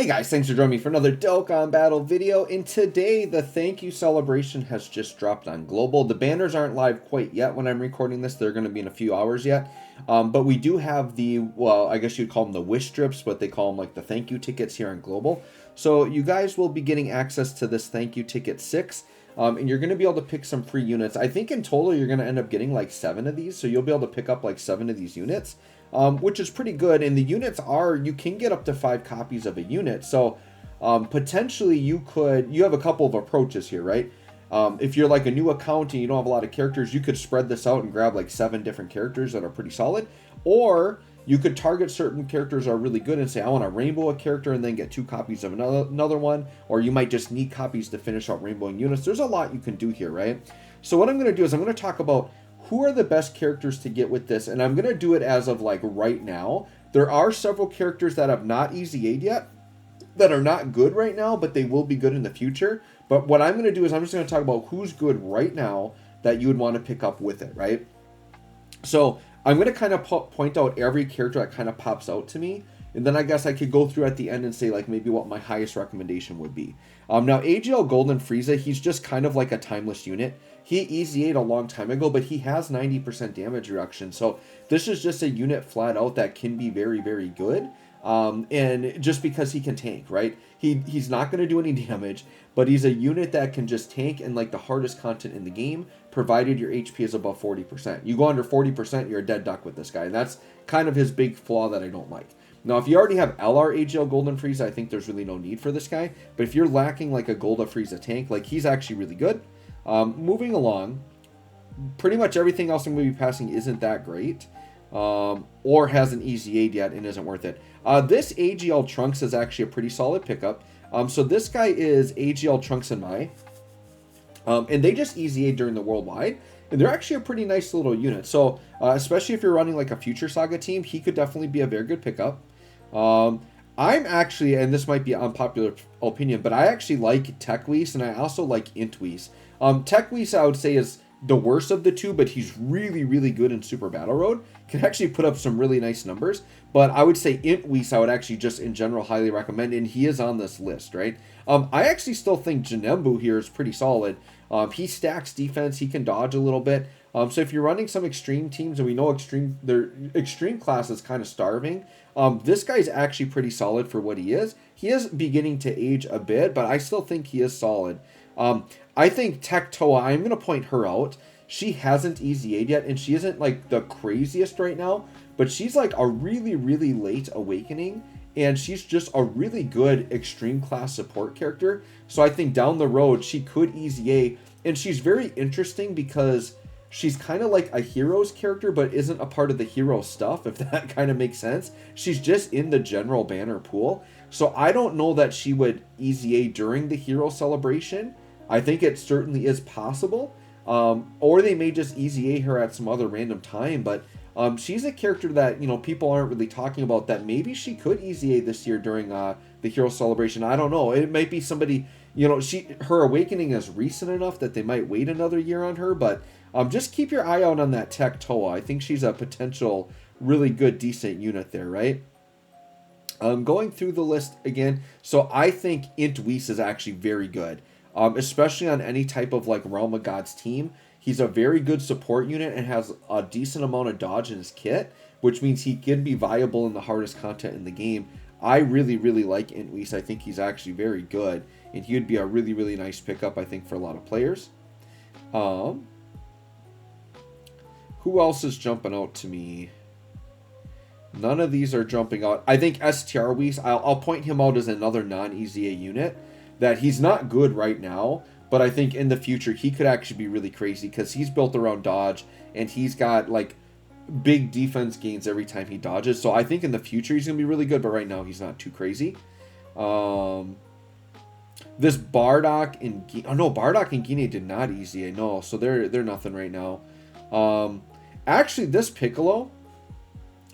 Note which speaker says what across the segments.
Speaker 1: Hey guys, thanks for joining me for another Dokkan Battle video. And today, the thank you celebration has just dropped on Global. The banners aren't live quite yet when I'm recording this. They're going to be in a few hours yet. But we do have the, well, I guess you'd call them the wish strips, but they call them like the thank you tickets here on Global. So you guys will be getting access to this thank you ticket 6. And you're going to be able to pick some free units. I think in total, you're going to end up getting like 7 of these. So you'll be able to pick up like 7 of these units. Which is pretty good. And the units are, you can get up to 5 copies of a unit. So potentially you have a couple of approaches here, right? If you're like a new account and you don't have a lot of characters, you could spread this out and grab like 7 different characters that are pretty solid. Or you could target certain characters that are really good and say, I want to rainbow a character and then get 2 copies of another one. Or you might just need copies to finish out rainbowing units. There's a lot you can do here, right? So what I'm going to do is I'm going to talk about who are the best characters to get with this, and I'm going to do it as of like right now. There are several characters that have not easy aid yet, that are not good right now, but they will be good in the future. But what I'm going to do is I'm just going to talk about who's good right now that you would want to pick up with it, right? So I'm going to kind of point out every character that kind of pops out to me, and then I guess I could go through at the end and say like maybe what my highest recommendation would be. Now AGL Golden Frieza, he's just kind of like a timeless unit. He easy ate a long time ago, but he has 90% damage reduction. So this is just a unit flat out that can be very, very good. And just because he can tank, right? He's not going to do any damage, but he's a unit that can just tank in like the hardest content in the game, provided your HP is above 40%. You go under 40%, you're a dead duck with this guy. And that's kind of his big flaw that I don't like. Now, if you already have LR AGL Golden Frieza, I think there's really no need for this guy. But if you're lacking like a Golden Frieza tank, like he's actually really good. Moving along, pretty much everything else I'm going to be passing isn't that great. Or hasn't easy aid yet and isn't worth it. This AGL Trunks is actually a pretty solid pickup. So this guy is AGL Trunks and Mai. And they just easy aid during the worldwide. And they're actually a pretty nice little unit. So especially if you're running like a Future Saga team, he could definitely be a very good pickup. I'm actually, and this might be an unpopular opinion, but I actually like Tech Whis and I also like Int Whis. Tech Whis I would say is the worst of the two, but he's really, really good in Super Battle Road. Can actually put up some really nice numbers. But I would say Int Whis I would actually just in general highly recommend, and he is on this list, right? I actually still think Janembu here is pretty solid. He stacks defense, he can dodge a little bit. So if you're running some extreme teams, and we know their extreme class is kind of starving, this guy's actually pretty solid for what he is. He is beginning to age a bit, but I still think he is solid. I think Tech Toa, I'm going to point her out. She hasn't easy aid yet, and she isn't like the craziest right now, but she's like a really, really late awakening, and she's just a really good extreme class support character. So I think down the road, she could easy aid, and she's very interesting because she's kind of like a hero's character, but isn't a part of the hero stuff, if that kind of makes sense. She's just in the general banner pool. So I don't know that she would easy aid during the hero celebration. I think it certainly is possible. Or they may just easy aid her at some other random time. But she's a character that, you know, people aren't really talking about, that maybe she could easy aid this year during the hero celebration. I don't know. It might be somebody, you know, her awakening is recent enough that they might wait another year on her. But just keep your eye out on that Tech Toa. I think she's a potential really good, decent unit there, right? Going through the list again. So I think Int Whis is actually very good. Especially on any type of like Realm of Gods team. He's a very good support unit and has a decent amount of dodge in his kit, which means he can be viable in the hardest content in the game. I really, really like Int Whis. I think he's actually very good, and he would be a really, really nice pickup, I think, for a lot of players. Who else is jumping out to me? None of these are jumping out. I think STR Whis, I'll point him out as another non-easy A unit. That he's not good right now, but I think in the future he could actually be really crazy because he's built around dodge and he's got like big defense gains every time he dodges. So I think in the future he's gonna be really good, but right now he's not too crazy. This Bardock and Bardock and Gine did not easy A, no, so they're nothing right now. Actually, this Piccolo,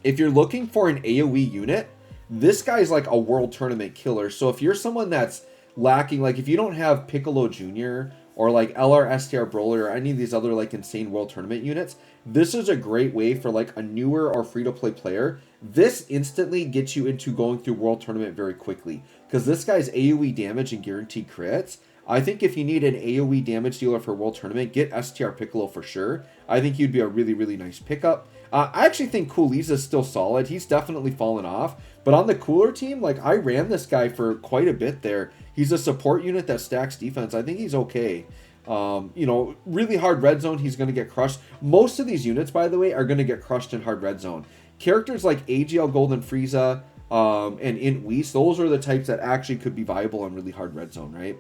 Speaker 1: if you're looking for an AoE unit, this guy's like a world tournament killer. So if you're someone that's lacking, like if you don't have Piccolo Jr. or like LR STR Brawler or any of these other like insane World Tournament units, this is a great way for like a newer or free-to-play player. This instantly gets you into going through World Tournament very quickly, because this guy's AoE damage and guaranteed crits. I think if you need an AoE damage dealer for World Tournament, get STR Piccolo for sure. I think he'd be a really, really nice pickup. I actually think Coolies is still solid. He's definitely fallen off. But on the cooler team, like, I ran this guy for quite a bit there. He's a support unit that stacks defense. I think he's okay. You know, really hard red zone, he's going to get crushed. Most of these units, by the way, are going to get crushed in hard red zone. Characters like AGL Golden Frieza and Int Whis, those are the types that actually could be viable in really hard red zone, right?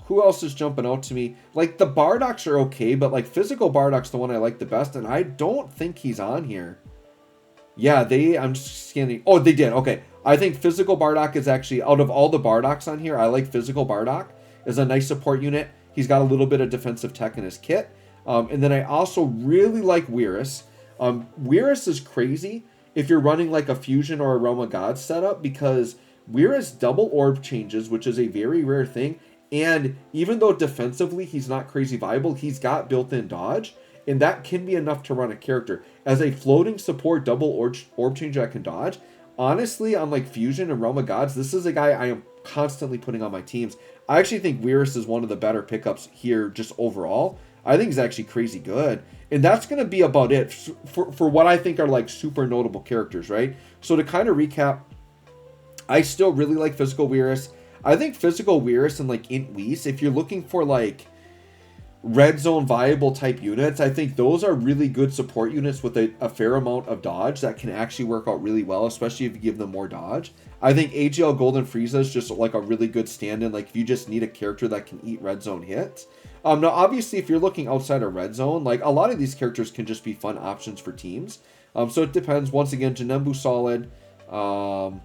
Speaker 1: Who else is jumping out to me? Like, the Bardocks are okay, but like Physical Bardoc's the one I like the best, and I don't think he's on here. Yeah, I'm just scanning. Oh, they did. Okay. I think Physical Bardock is actually, out of all the Bardocks on here, I like Physical Bardock. Is a nice support unit. He's got a little bit of defensive tech in his kit. And then I also really like Whirus. Whirus is crazy if you're running like a Fusion or a Realm of Gods setup, because Whirus double orb changes, which is a very rare thing. And even though defensively he's not crazy viable, he's got built-in dodge. And that can be enough to run a character. As a floating support double orb changer that can dodge, honestly, on like Fusion and Realm of Gods, this is a guy I am constantly putting on my teams. I actually think Whirus is one of the better pickups here just overall. I think he's actually crazy good. And that's going to be about it for what I think are like super notable characters, right? So to kind of recap, I still really like Physical Whirus. I think Physical Whirus and like Int Whis, if you're looking for like red zone viable type units, I think those are really good support units with a fair amount of dodge that can actually work out really well, especially if you give them more dodge. I think AGL Golden Frieza is just like a really good stand-in, like if you just need a character that can eat red zone hits. Now obviously if you're looking outside of red zone, like a lot of these characters can just be fun options for teams. So it depends. Once again, Janembu solid. And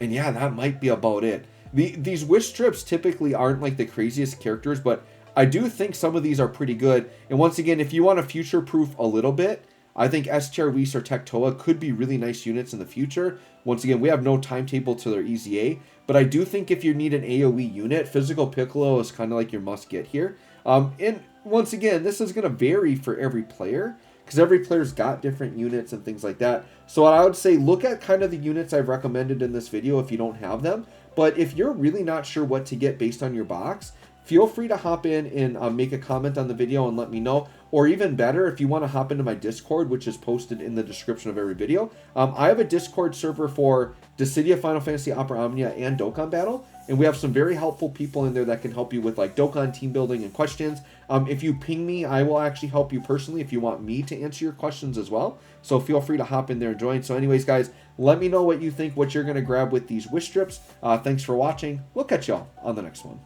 Speaker 1: yeah, that might be about it. These wish strips typically aren't like the craziest characters, but I do think some of these are pretty good. And once again, if you want to future-proof a little bit, I think STR Whis or Tectoa could be really nice units in the future. Once again, we have no timetable to their EZA, but I do think if you need an AoE unit, Physical Piccolo is kind of like your must-get here. And once again, this is going to vary for every player, because every player's got different units and things like that. So what I would say, look at kind of the units I've recommended in this video if you don't have them. But if you're really not sure what to get based on your box, feel free to hop in and make a comment on the video and let me know. Or even better, if you want to hop into my Discord, which is posted in the description of every video. I have a Discord server for Dissidia, Final Fantasy Opera Omnia, and Dokkan Battle. And we have some very helpful people in there that can help you with like Dokkan team building and questions. If you ping me, I will actually help you personally if you want me to answer your questions as well. So feel free to hop in there and join. So anyways, guys, let me know what you think, what you're going to grab with these wish strips. Thanks for watching. We'll catch y'all on the next one.